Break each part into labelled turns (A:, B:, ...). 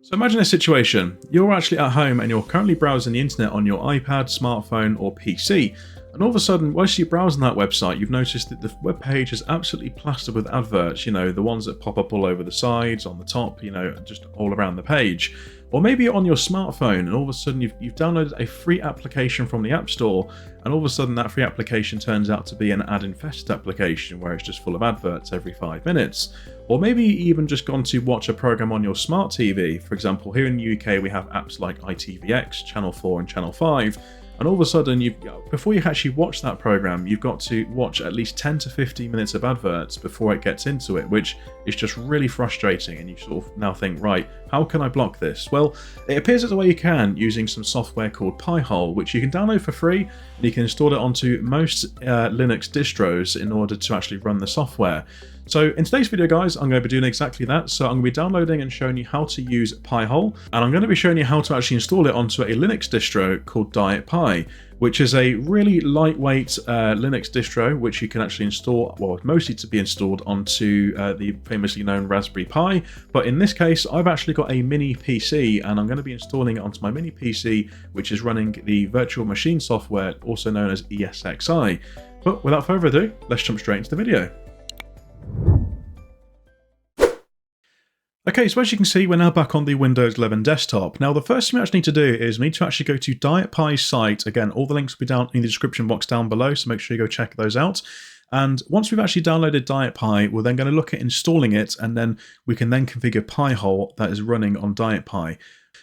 A: So imagine a situation. You're actually at home and you're currently browsing the internet on your iPad, smartphone or PC. And all of a sudden, whilst you're browsing that website, you've noticed that the web page is absolutely plastered with adverts, the ones that pop up all over the sides, on the top, just all around the page. Or maybe you're on your smartphone and all of a sudden you've downloaded a free application from the App Store, and all of a sudden that free application turns out to be an ad-infested application where it's just full of adverts every 5 minutes. Or maybe you even just gone to watch a program on your smart TV. For example, here in the UK we have apps like ITVX, Channel 4 and Channel 5. And all of a sudden, before you actually watch that program, you've got to watch at least 10 to 15 minutes of adverts before it gets into it, which is just really frustrating. And you sort of now think, right, how can I block this? Well, it appears there's a way you can using some software called Pi-hole, which you can download for free, and you can install it onto most Linux distros in order to actually run the software. So in today's video, guys, I'm going to be doing exactly that. So I'm going to be downloading and showing you how to use Pi-hole, and I'm going to be showing you how to actually install it onto a Linux distro called DietPi, which is a really lightweight Linux distro, which you can actually install, well, mostly to be installed onto the famously known Raspberry Pi. But in this case, I've actually got a mini PC, and I'm going to be installing it onto my mini PC, which is running the virtual machine software, also known as ESXi. But without further ado, let's jump straight into the video. Okay, so as you can see, we're now back on the Windows 11 desktop. Now, the first thing we actually need to do is we need to actually go to DietPi's site. Again, all the links will be down in the description box down below, so make sure you go check those out. And once we've actually downloaded DietPi, we're then going to look at installing it, and then we can then configure Pi-hole that is running on DietPi.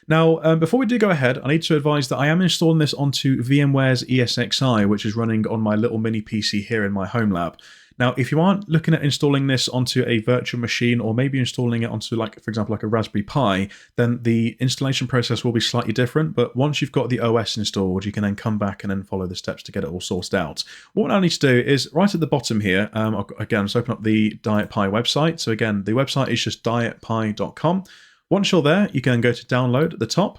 A: Now, before we do go ahead, I need to advise that I am installing this onto VMware's ESXi, which is running on my little mini PC here in my home lab. Now, if you aren't looking at installing this onto a virtual machine, or maybe installing it onto, like, for example, like a Raspberry Pi, then the installation process will be slightly different. But once you've got the OS installed, you can then come back and then follow the steps to get it all sourced out. What I need to do is right at the bottom here, again, let's open up the DietPi website. So again, the website is just dietpi.com. Once you're there, you can go to download at the top,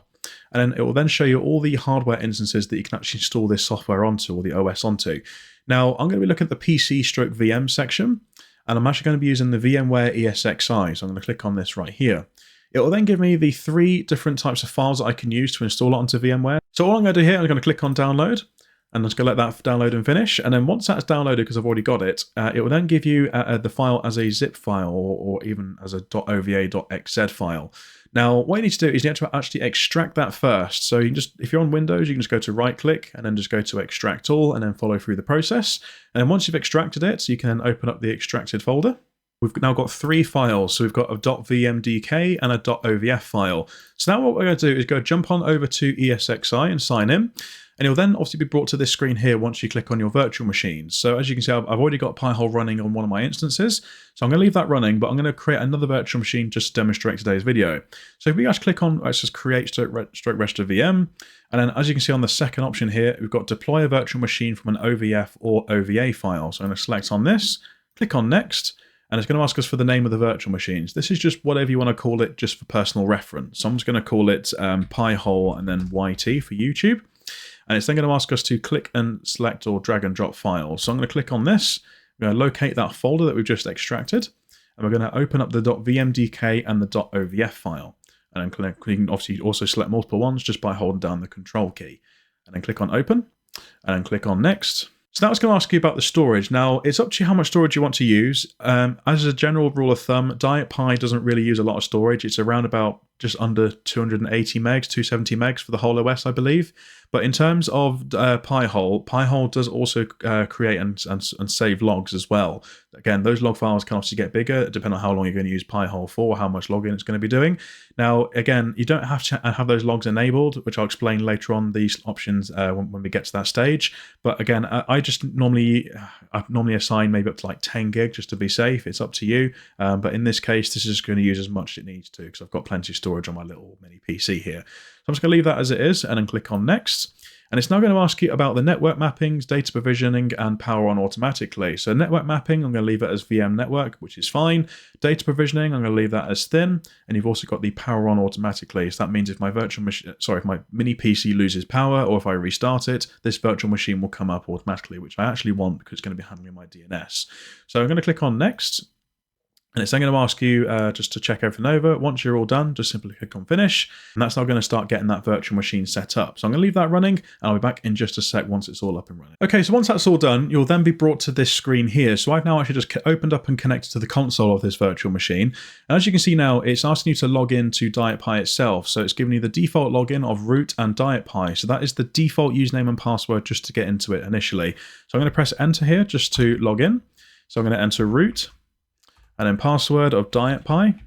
A: and then it will then show you all the hardware instances that you can actually install this software onto, or the OS onto. Now, I'm going to be looking at the PC/VM section, and I'm actually going to be using the VMware ESXi, so I'm going to click on this right here. It will then give me the 3 different types of files that I can use to install it onto VMware. So all I'm going to do here, I'm going to click on download, and I'm just going to let that download and finish. And then once that's downloaded, because I've already got it, it will then give you the file as a zip file, or even as a .ova.xz file. Now, what you need to do is you need to actually extract that first. So you can just, if you're on Windows, you can just go to right click and then just go to extract all and then follow through the process. And then once you've extracted it, you can then open up the extracted folder. We've now got 3 files. So we've got a .vmdk and a .ovf file. So now what we're going to do is go jump on over to ESXi and sign in. And you'll then obviously be brought to this screen here once you click on your virtual machines. So as you can see, I've already got Pi-hole running on one of my instances. So I'm going to leave that running, but I'm going to create another virtual machine just to demonstrate today's video. So if we actually click on, it says create stroke register VM. And then as you can see on the second option here, we've got deploy a virtual machine from an OVF or OVA file. So I'm going to select on this, click on next, and it's going to ask us for the name of the virtual machines. This is just whatever you want to call it, just for personal reference. So I'm just going to call it Pi-hole and then YT for YouTube. And it's then going to ask us to click and select or drag and drop files. So I'm going to click on this. We're going to locate that folder that we've just extracted. And we're going to open up the .vmdk and the .ovf file. And then you can obviously also select multiple ones just by holding down the control key. And then click on open. And then click on next. So now it's going to ask you about the storage. Now, it's up to you how much storage you want to use. As a general rule of thumb, DietPi doesn't really use a lot of storage. It's around about just under 280 megs, 270 megs for the whole OS, I believe. But in terms of Pi-hole does also create and save logs as well. Again, those log files can obviously get bigger depending on how long you're going to use Pi-hole for, how much logging it's going to be doing. Now, again, you don't have to have those logs enabled, which I'll explain later on these options when we get to that stage. But again, I normally assign maybe up to like 10 gig just to be safe. It's up to you. But in this case, this is just going to use as much as it needs to because I've got plenty of storage on my little mini PC here. So I'm just going to leave that as it is and then click on next. And it's now going to ask you about the network mappings, data provisioning, and power on automatically. So network mapping, I'm going to leave it as VM network, which is fine. Data provisioning, I'm going to leave that as thin. And you've also got the power on automatically. So that means if my if my mini PC loses power or if I restart it, this virtual machine will come up automatically, which I actually want because it's going to be handling my DNS. So I'm going to click on next. And it's then going to ask you just to check everything over. Once you're all done, just simply click on finish. And that's now going to start getting that virtual machine set up. So I'm going to leave that running, and I'll be back in just a sec once it's all up and running. Okay, so once that's all done, you'll then be brought to this screen here. So I've now actually just opened up and connected to the console of this virtual machine. And as you can see now, it's asking you to log in to DietPi itself. So it's giving you the default login of root and DietPi. So that is the default username and password just to get into it initially. So I'm going to press enter here just to log in. So I'm going to enter root, and then password of DietPi.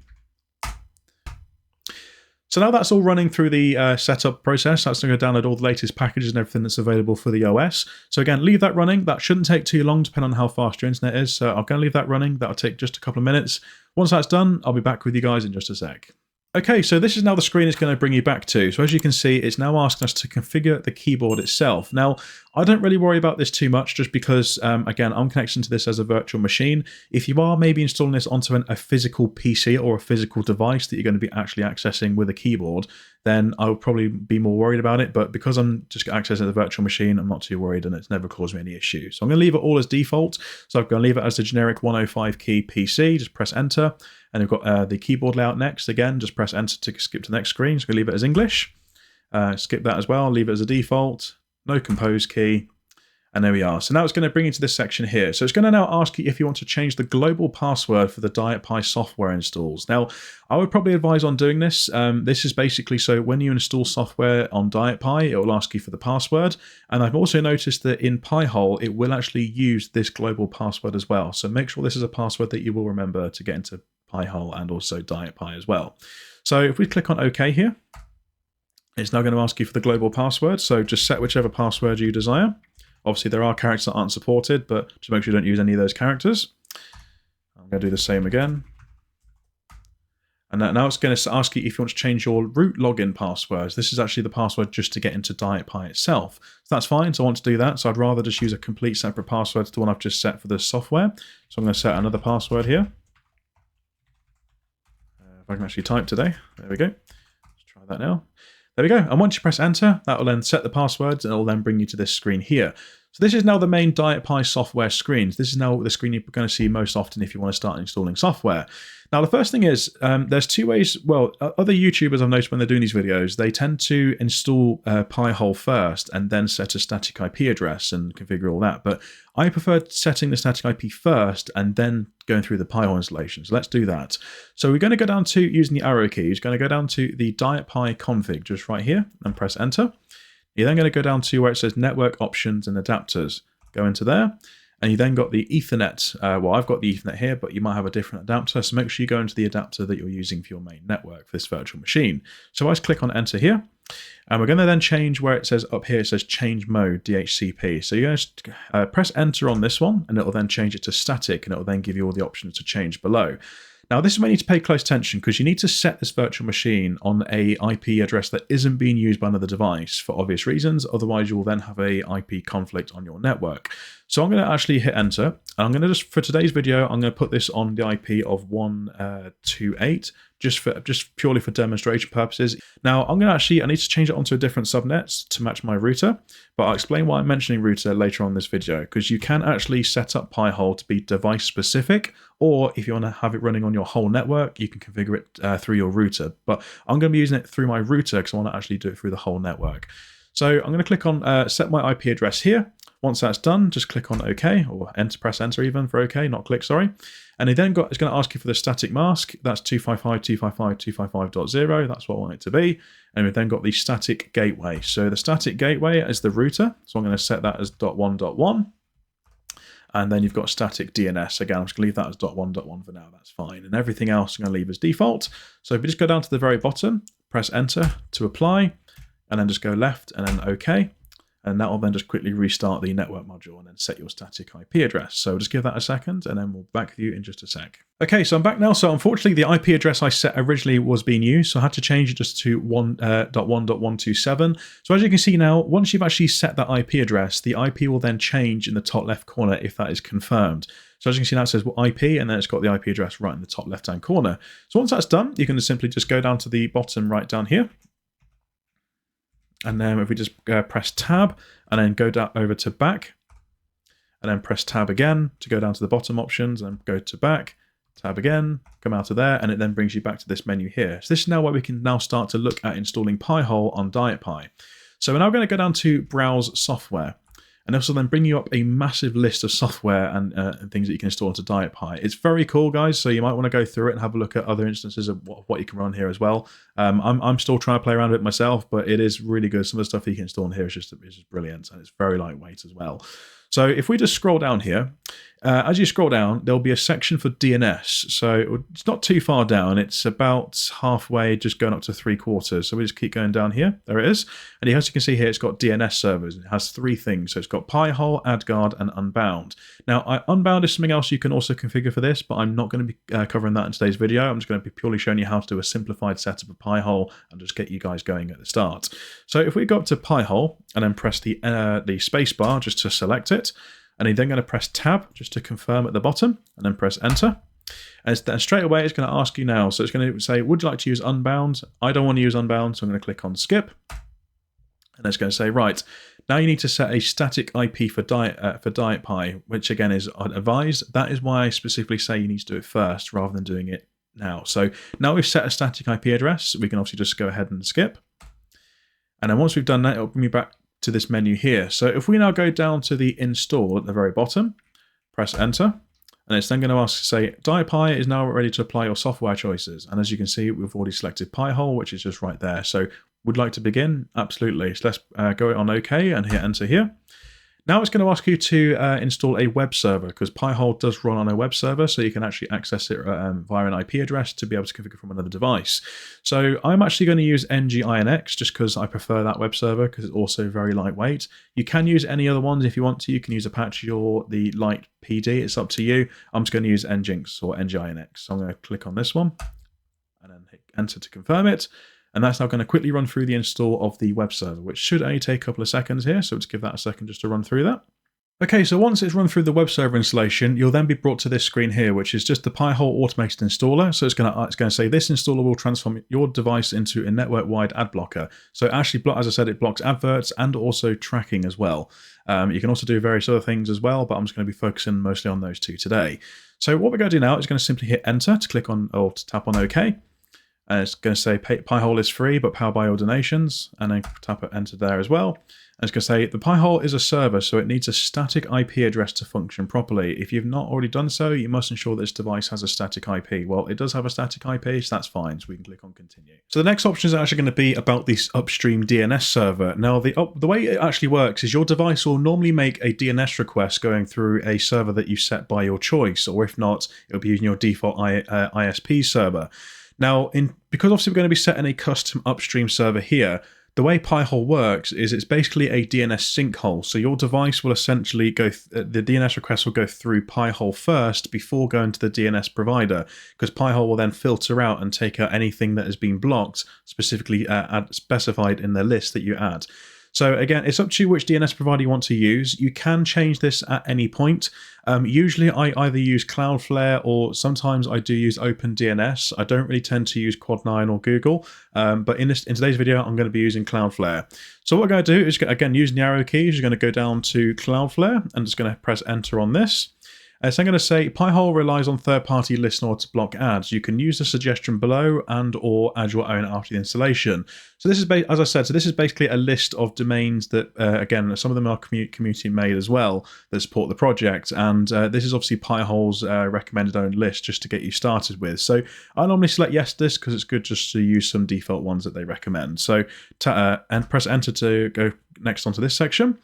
A: So now that's all running through the setup process. That's going to download all the latest packages and everything that's available for the OS. So again, leave that running. That shouldn't take too long, depending on how fast your internet is. So I'm going to leave that running. That'll take just a couple of minutes. Once that's done, I'll be back with you guys in just a sec. Okay, so this is now the screen it's going to bring you back to. So as you can see, it's now asking us to configure the keyboard itself. Now, I don't really worry about this too much just because, again, I'm connecting to this as a virtual machine. If you are maybe installing this onto a physical PC or a physical device that you're going to be actually accessing with a keyboard, then I would probably be more worried about it. But because I'm just accessing the virtual machine, I'm not too worried, and it's never caused me any issues. So I'm going to leave it all as default. So I'm going to leave it as the generic 105 key PC. Just press enter. And we've got the keyboard layout next. Again, just press enter to skip to the next screen. So we'll leave it as English. Skip that as well. Leave it as a default. No compose key. And there we are. So now it's going to bring you to this section here. So it's going to now ask you if you want to change the global password for the DietPi software installs. Now, I would probably advise on doing this. This is basically so when you install software on DietPi, it will ask you for the password. And I've also noticed that in Pi-hole, it will actually use this global password as well. So make sure this is a password that you will remember to get into Pi-hole and also DietPi as well. So if we click on OK here, it's now going to ask you for the global password. So just set whichever password you desire. Obviously, there are characters that aren't supported, but just make sure you don't use any of those characters. I'm going to do the same again. And now it's going to ask you if you want to change your root login passwords. This is actually the password just to get into DietPi itself. So that's fine, so I want to do that. So I'd rather just use a complete separate password to the one I've just set for the software. So I'm going to set another password here. If I can actually type today. There we go. Let's try that now. There we go. And once you press enter, that will then set the passwords, and it will then bring you to this screen here. So this is now the main DietPi software screen. This is now the screen you're going to see most often if you want to start installing software. Now, the first thing is there's two ways. Well, other YouTubers I've noticed when they're doing these videos, they tend to install Pi-hole first and then set a static IP address and configure all that. But I prefer setting the static IP first and then going through the Pi-hole installation. So let's do that. So we're going to go down to, using the arrow keys, going to go down to the DietPi config just right here and press enter. You're then going to go down to where it says network options and adapters. Go into there. And you then got the Ethernet. Well, I've got the Ethernet here, but you might have a different adapter. So make sure you go into the adapter that you're using for your main network for this virtual machine. So I just click on enter here. And we're going to then change where it says up here, it says change mode, DHCP. So you're going to press enter on this one, and it will then change it to static, and it will then give you all the options to change below. Now, this is where you need to pay close attention because you need to set this virtual machine on a IP address that isn't being used by another device for obvious reasons. Otherwise, you will then have a IP conflict on your network. So I'm going to actually hit enter. And I'm going to just, for today's video, I'm going to put this on the IP of 128, just purely for demonstration purposes. Now, I'm going to actually, I need to change it onto a different subnet to match my router, but I'll explain why I'm mentioning router later on in this video, because you can actually set up Pi-hole to be device specific, or if you want to have it running on your whole network, you can configure it through your router. But I'm going to be using it through my router because I want to actually do it through the whole network. So I'm going to click on set my IP address here. Once that's done, just click on OK, or press enter even for OK, not click, sorry. And it's going to ask you for the static mask. That's 255.255.255.0. That's what I want it to be. And we've then got the static gateway. So the static gateway is the router. So I'm going to set that as .1.1. And then you've got static DNS. Again, I'm just going to leave that as .1.1 for now. That's fine. And everything else I'm going to leave as default. So if you just go down to the very bottom, press enter to apply, and then just go left and then OK. And that will then just quickly restart the network module and then set your static IP address. So just give that a second and then we'll be back with you in just a sec. Okay, so I'm back now. So unfortunately, the IP address I set originally was being used. So I had to change it just to 1.1.127. So as you can see now, once you've actually set that IP address, the IP will then change in the top left corner if that is confirmed. So as you can see now, it says IP, and then it's got the IP address right in the top left-hand corner. So once that's done, you can simply just go down to the bottom right down here. And then if we just press tab and then go down over to back and then press tab again to go down to the bottom options and go to back tab again, come out of there, and it then brings you back to this menu here. So this is now where we can now start to look at installing Pi-hole on DietPi. So we're now going to go down to Browse Software. And this will then bring you up a massive list of software and things that you can install into DietPi. It's very cool, guys, so you might want to go through it and have a look at other instances of what you can run here as well. I'm still trying to play around with it myself, but it is really good. Some of the stuff you can install in here is just brilliant, and it's very lightweight as well. So if we just scroll down here, as you scroll down, there'll be a section for DNS. So it's not too far down. It's about halfway, just going up to 3/4. So we just keep going down here. There it is. And as you can see here, it's got DNS servers. It has 3 things. So it's got Pi-hole, AdGuard, and Unbound. Now, Unbound is something else you can also configure for this, but I'm not going to be covering that in today's video. I'm just going to be purely showing you how to do a simplified setup of Pi-hole and just get you guys going at the start. So if we go up to Pi-hole and then press the space bar just to select it, and you're then going to press tab just to confirm at the bottom, and then press enter. And then straight away it's going to ask you now. So it's going to say, would you like to use Unbound? I don't want to use Unbound, so I'm going to click on skip. And it's going to say, right, now you need to set a static IP for DietPi, which again is advised. That is why I specifically say you need to do it first rather than doing it now. So now we've set a static IP address, we can obviously just go ahead and skip. And then once we've done that, it'll bring me back to this menu here. So if we now go down to the install at the very bottom, press enter, and it's then going to ask to say, DietPi is now ready to apply your software choices. And as you can see, we've already selected Pi-hole, which is just right there. So would like to begin? Absolutely. So let's go on OK and hit enter here. Now it's going to ask you to install a web server, because Pi-hole does run on a web server, so you can actually access it via an IP address to be able to configure from another device. So I'm actually going to use ESXi just because I prefer that web server, because it's also very lightweight. You can use any other ones if you want to. You can use Apache or the Light PD. It's up to you. I'm just going to use Nginx or ESXi. So I'm going to click on this one and then hit enter to confirm it. And that's now going to quickly run through the install of the web server, which should only take a couple of seconds here. So let's give that a second just to run through that. Okay, so once it's run through the web server installation, you'll then be brought to this screen here, which is just the Pi-hole automated installer. So it's going to say this installer will transform your device into a network-wide ad blocker. So actually, as I said, it blocks adverts and also tracking as well. You can also do various other things as well, but I'm just going to be focusing mostly on those 2 today. So what we're going to do now is going to simply hit enter to click on or to tap on OK. And it's going to say Pi-hole is free, but powered by your donations. And then tap enter there as well. And it's going to say the Pi-hole is a server, so it needs a static IP address to function properly. If you've not already done so, you must ensure that this device has a static IP. Well, it does have a static IP, so that's fine. So we can click on continue. So the next option is actually going to be about this upstream DNS server. Now, the way it actually works is your device will normally make a DNS request going through a server that you set by your choice, or if not, it'll be using your default ISP server. Now, because obviously we're going to be setting a custom upstream server here, the way Pi-hole works is it's basically a DNS sinkhole. So your device will essentially the DNS request will go through Pi-hole first before going to the DNS provider, because Pi-hole will then filter out and take out anything that has been blocked, specifically specified in the list that you add. So again, it's up to you which DNS provider you want to use. You can change this at any point. Usually I either use Cloudflare or sometimes I do use OpenDNS. I don't really tend to use Quad9 or Google, but in today's video, I'm going to be using Cloudflare. So what we're going to do is, again, using the arrow keys, you're going to go down to Cloudflare and just going to press enter on this. So I'm going to say Pi-hole relies on third-party listener to block ads. You can use the suggestion below and or add your own after the installation. So this is, as I said, so this is basically a list of domains that, again, some of them are community made as well that support the project. And this is obviously Pi-hole's recommended own list just to get you started with. So I normally select yes to this because it's good just to use some default ones that they recommend. So and press enter to go next onto this section.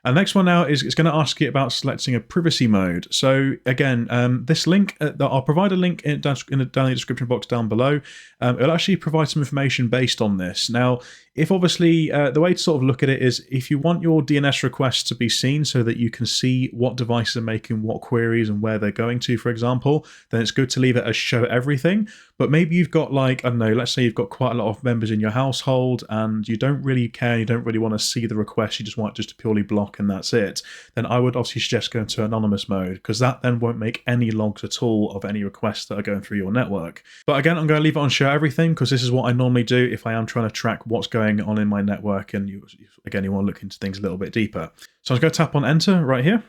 A: And the next one now is it's going to ask you about selecting a privacy mode. So again, this link, I'll provide a link down in the description box down below. It'll actually provide some information based on this. Now, if obviously, the way to sort of look at it is if you want your DNS requests to be seen so that you can see what devices are making what queries and where they're going to, for example, then it's good to leave it as show everything. But maybe you've got like, I don't know, let's say you've got quite a lot of members in your household and you don't really care, you don't really want to see the request, you just want it just to purely block and that's it. Then I would obviously suggest going to anonymous mode, because that then won't make any logs at all of any requests that are going through your network. But again, I'm going to leave it on show everything because this is what I normally do if I am trying to track what's going on in my network and you want to look into things a little bit deeper. So I'm just going to tap on enter right here.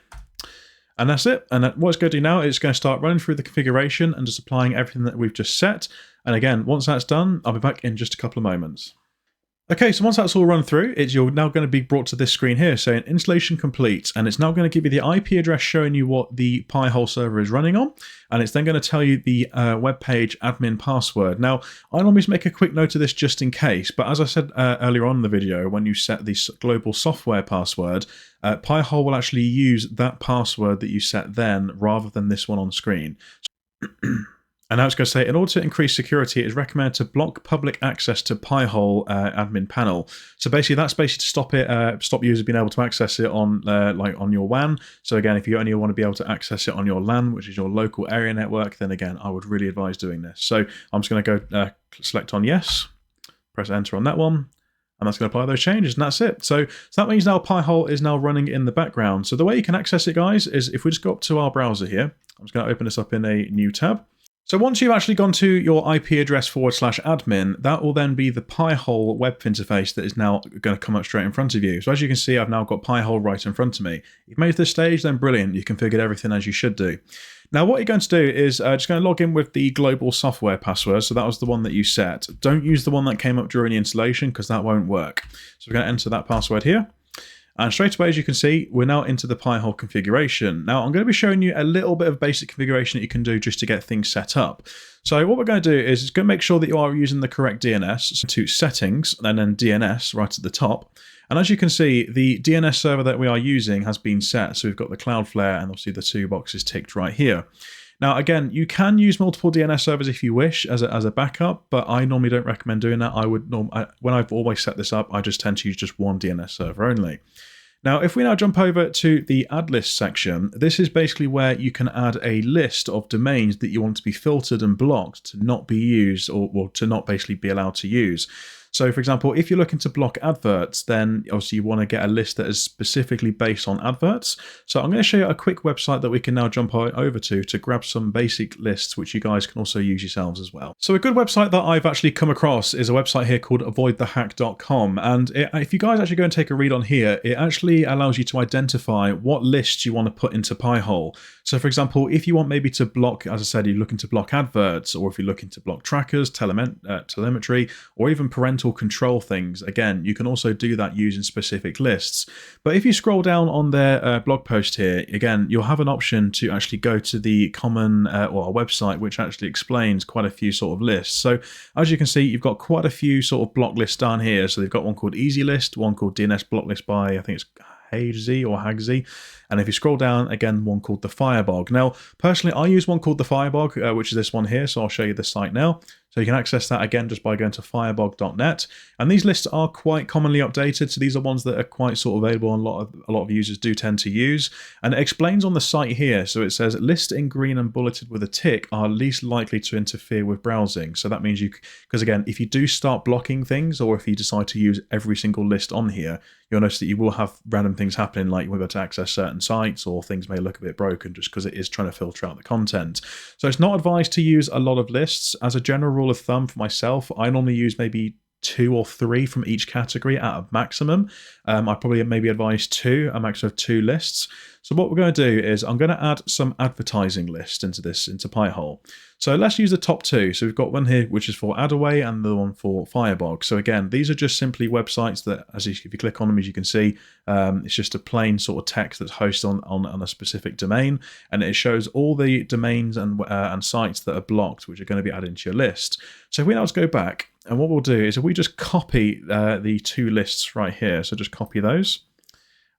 A: And that's it. And what it's going to do now is it's going to start running through the configuration and just applying everything that we've just set. And again, once that's done, I'll be back in just a couple of moments. Okay, so once that's all run through, you're now going to be brought to this screen here saying installation complete, and it's now going to give you the IP address showing you what the Pi-hole server is running on, and it's then going to tell you the web page admin password. Now, I normally make a quick note of this just in case, but as I said earlier on in the video, when you set the global software password, Pi-hole will actually use that password that you set then rather than this one on screen. And now it's going to say, in order to increase security, it is recommended to block public access to Pi-hole admin panel. So basically, that's basically to stop users being able to access it on like on your WAN. So again, if you only want to be able to access it on your LAN, which is your local area network, then again, I would really advise doing this. So I'm just going to go select on yes, press enter on that one. And that's going to apply those changes, and that's it. So that means now Pi-hole is now running in the background. So the way you can access it, guys, is if we just go up to our browser here, I'm just going to open this up in a new tab. So once you've actually gone to your IP address /admin, that will then be the Pi-hole web interface that is now going to come up straight in front of you. So as you can see, I've now got Pi-hole right in front of me. You've made it to this stage, then brilliant. You configured everything as you should do. Now what you're going to do is just going to log in with the global software password. So that was the one that you set. Don't use the one that came up during the installation because that won't work. So we're going to enter that password here. And straight away, as you can see, we're now into the Pi-hole configuration. Now, I'm going to be showing you a little bit of basic configuration that you can do just to get things set up. So what we're going to do is going to make sure that you are using the correct DNS, so to settings, and then DNS right at the top. And as you can see, the DNS server that we are using has been set. So we've got the Cloudflare and obviously the 2 boxes ticked right here. Now, again, you can use multiple DNS servers if you wish as a backup, but I normally don't recommend doing that. When I've always set this up, I just tend to use just one DNS server only. Now, if we now jump over to the add list section, this is basically where you can add a list of domains that you want to be filtered and blocked to not be used or to not basically be allowed to use. So, for example, if you're looking to block adverts, then obviously you want to get a list that is specifically based on adverts. So I'm going to show you a quick website that we can now jump over to grab some basic lists, which you guys can also use yourselves as well. So a good website that I've actually come across is a website here called avoidthehack.com. And if you guys actually go and take a read on here, it actually allows you to identify what lists you want to put into Pi-hole. So for example, if you want maybe to block, as I said, you're looking to block adverts, or if you're looking to block trackers, telemetry, or even parental control things, again, you can also do that using specific lists. But if you scroll down on their blog post here, again, you'll have an option to actually go to the common or a website which actually explains quite a few sort of lists. So as you can see, you've got quite a few sort of block lists down here. So they've got one called Easy List, one called DNS Block List by, I think it's HZ or Hagz. And if you scroll down, again, one called the Firebog. Now, personally, I use one called the Firebog, which is this one here. So I'll show you the site now. So you can access that again just by going to firebog.net. And these lists are quite commonly updated. So these are ones that are quite sort of available and a lot of users do tend to use. And it explains on the site here. So it says lists in green and bulleted with a tick are least likely to interfere with browsing. So that means because again, if you do start blocking things, or if you decide to use every single list on here, you'll notice that you will have random things happening, like you'll be able to access certain sites, or things may look a bit broken just because it is trying to filter out the content. So it's not advised to use a lot of lists. As a general rule of thumb for myself, I normally use maybe 2 or 3 from each category at a maximum. I probably maybe advise a maximum of 2 lists. So what we're going to do is I'm going to add some advertising lists into Pi-hole. So let's use the top 2. So we've got one here which is for Adaway and the one for Firebog. So again, these are just simply websites that, if you click on them, as you can see, it's just a plain sort of text that's hosted on a specific domain, and it shows all the domains and sites that are blocked, which are going to be added into your list. So if we now just go back, and what we'll do is if we just copy the 2 lists right here, so just copy those.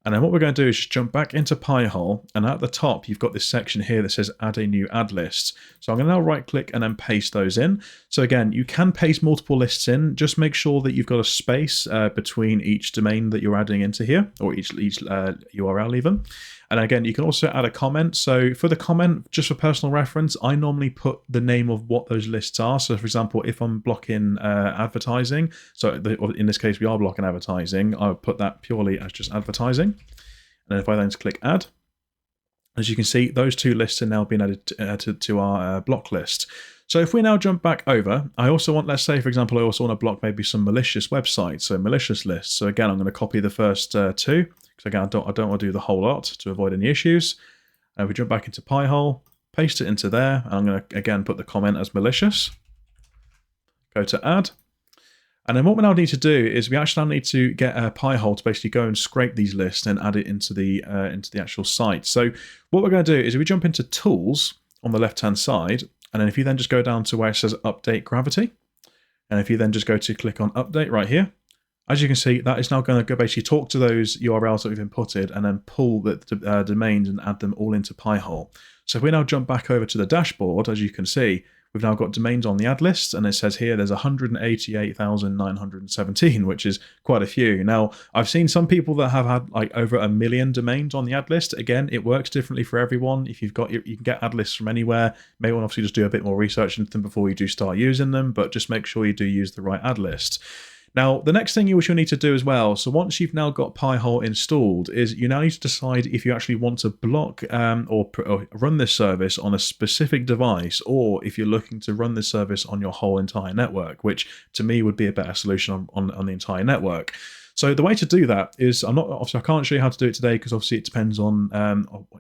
A: And then what we're going to do is just jump back into Pi-hole, and at the top you've got this section here that says add a new ad list. So I'm going to now right click and then paste those in. So again, you can paste multiple lists in, just make sure that you've got a space between each domain that you're adding into here, or each URL even. And again, you can also add a comment. So for the comment, just for personal reference, I normally put the name of what those lists are. So for example, if I'm blocking advertising, so in this case we are blocking advertising, I'll put that purely as just advertising. And then if I then click add, as you can see, those 2 lists are now being added to our block list. So if we now jump back over, I also want, let's say, for example, I also want to block maybe some malicious websites, so malicious lists. So again, I'm going to copy the first 2, because again, I don't want to do the whole lot to avoid any issues. And we jump back into Pi-hole, paste it into there, and I'm going to again put the comment as malicious. Go to add. And then what we now need to do is we actually now need to get a Pi-hole to basically go and scrape these lists and add it into the actual site. So what we're going to do is if we jump into tools on the left-hand side, and then if you then just go down to where it says update gravity, and if you then just go to click on update right here, as you can see, that is now going to go basically talk to those URLs that we've inputted and then pull the domains and add them all into Pi-hole. So if we now jump back over to the dashboard, as you can see, we've now got domains on the ad list, and it says here there's 188,917, which is quite a few. Now, I've seen some people that have had like over 1 million domains on the ad list. Again, it works differently for everyone. If you've got, you can get ad lists from anywhere. May want to obviously just do a bit more research into them before you do start using them, but just make sure you do use the right ad list. Now, the next thing you'll need to do as well, so once you've now got Pi-hole installed, is you now need to decide if you actually want to block or run this service on a specific device, or if you're looking to run this service on your whole entire network, which to me would be a better solution on the entire network. So the way to do that is, obviously I can't show you how to do it today because obviously it depends on,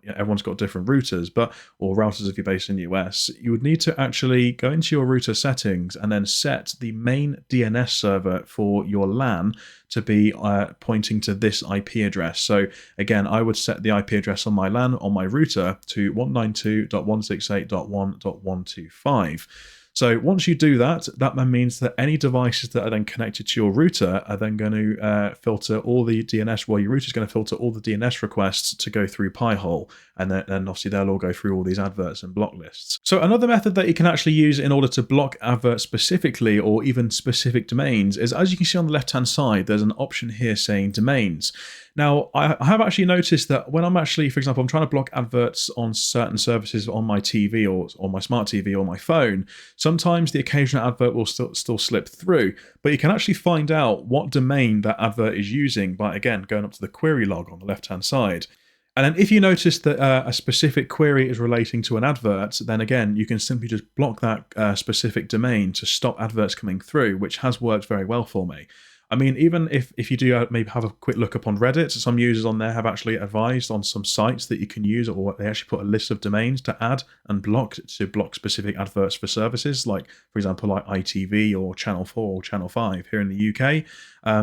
A: everyone's got different routers, or routers if you're based in the US. You would need to actually go into your router settings and then set the main DNS server for your LAN to be pointing to this IP address. So again, I would set the IP address on my LAN on my router to 192.168.1.125. So once you do that, that then means that any devices that are then connected to your router are then going to filter all the DNS, well, your router is going to filter all the DNS requests to go through Pi-hole, and then obviously they'll all go through all these adverts and block lists. So another method that you can actually use in order to block adverts specifically, or even specific domains, is as you can see on the left-hand side, there's an option here saying domains. Now, I have actually noticed that when I'm actually, for example, I'm trying to block adverts on certain services on my TV or my smart TV or my phone, sometimes the occasional advert will still slip through, but you can actually find out what domain that advert is using by, again, going up to the query log on the left-hand side. And then if you notice that a specific query is relating to an advert, then again, you can simply just block that specific domain to stop adverts coming through, which has worked very well for me. I mean, even if you do maybe have a quick look up on Reddit, some users on there have actually advised on some sites that you can use, or they actually put a list of domains to add and block to block specific adverts for services, like, for example, like ITV or Channel 4 or Channel 5 here in the UK.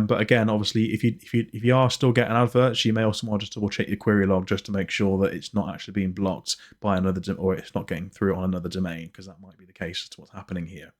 A: But again, obviously, if you are still getting adverts, you may also want to just double check your query log just to make sure that it's not actually being blocked by another, or it's not getting through on another domain, because that might be the case as to what's happening here.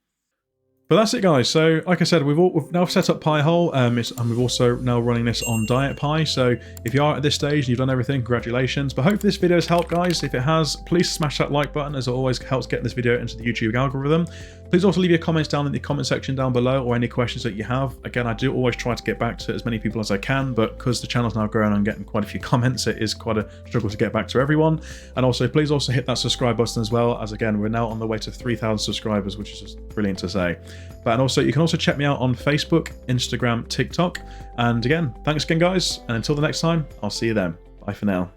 A: But that's it, guys. So like I said, we've now set up Pi-hole, and we've also now running this on DietPi. So if you are at this stage and you've done everything, congratulations. But hopefully this video has helped, guys. If it has, please smash that like button, as it always helps get this video into the YouTube algorithm. Please also leave your comments down in the comment section down below, or any questions that you have. Again, I do always try to get back to as many people as I can, but because the channel's now growing and getting quite a few comments, it is quite a struggle to get back to everyone. And also, please also hit that subscribe button as well, as again, we're now on the way to 3,000 subscribers, which is just brilliant to say. But and also, you can also check me out on Facebook, Instagram, TikTok. And again, thanks again, guys. And until the next time, I'll see you then. Bye for now.